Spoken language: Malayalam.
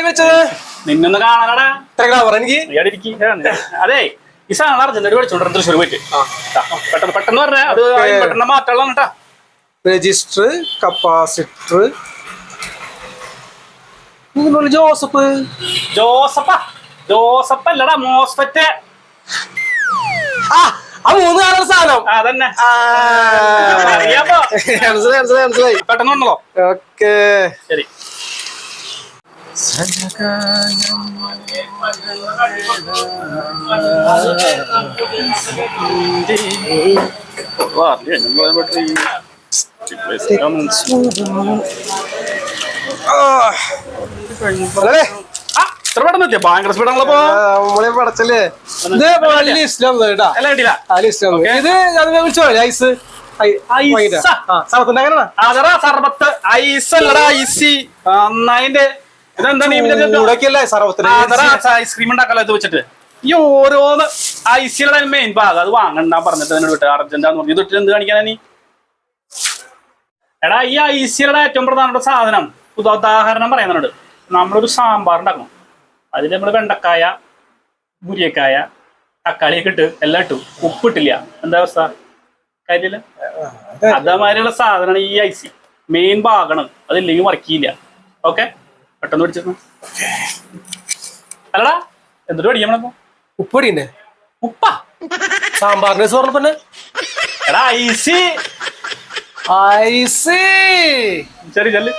വെച്ചത് നിന്നൊന്ന് കാണാനടാ എനിക്ക് അതെ ഈ സാധനം അർജന്റ് മേടിച്ചോണ്ട് തൃശ്ശൂർ പോയിട്ട് പെട്ടെന്ന് പെട്ടെന്ന് പറഞ്ഞാൽ അത് പെട്ടെന്ന് മാറ്റുള്ള കേട്ടാ. രജിസ്റ്റർ കപ്പാസിറ്റർ ജോസഫ് ജോസഫ് അല്ലടാ മോസ്ഫെറ്റ്. ആ മൂന്ന് കാണുന്ന സാധനം അതന്നെ മനസ്സിലായി പെട്ടെന്ന് വന്നല്ലോ. ഓക്കെ ശരി. ഭയങ്കര സ്പീഡാണല്ലോ. നമ്മളെ പടച്ചല്ലേ ഐസ്ക്രീം ഉണ്ടാക്കല്ലോ ഇത് വെച്ചിട്ട് ഈ ഓരോന്ന് ഐസിയുടെ മെയിൻ ഭാഗം അത് വാങ്ങണ്ടാ പറഞ്ഞിട്ട് എന്നോട് വിട്ട് അർജന്റാന്ന് പറഞ്ഞു. ഇതിട്ട് എന്ത് കാണിക്കാനാ നീ? എടാ ഈ ഐസിയുടെ ഏറ്റവും പ്രധാനപ്പെട്ട സാധനം ഉദാഹരണം പറയുന്നതിനോട് നമ്മളൊരു സാമ്പാർ ഉണ്ടാക്കണം. അതിൽ നമ്മൾ വെണ്ടക്കായ മുരിയക്കായ തക്കാളിയൊക്കെ ഇട്ട് എല്ലാം ഇട്ടു, ഉപ്പിട്ടില്ല, എന്താ അവസ്ഥ? കാര്യമില്ല. അതേമാതിരിയുള്ള സാധനമാണ് ഈ ഐസി. മെയിൻ ഭാഗമാണ്, അതില്ലെങ്കിൽ വർക്കിയില്ല. ഓക്കെ, പെട്ടെന്ന് പിടിച്ചിരുന്നു. അല്ലടാ എന്നിട്ട് പഠിക്കണം. ഉപ്പടിയുണ്ട്. ഉപ്പാ സാമ്പാറിന് പറഞ്ഞ എടാ ഐസി ഐസി ശരി ചെല്ല്.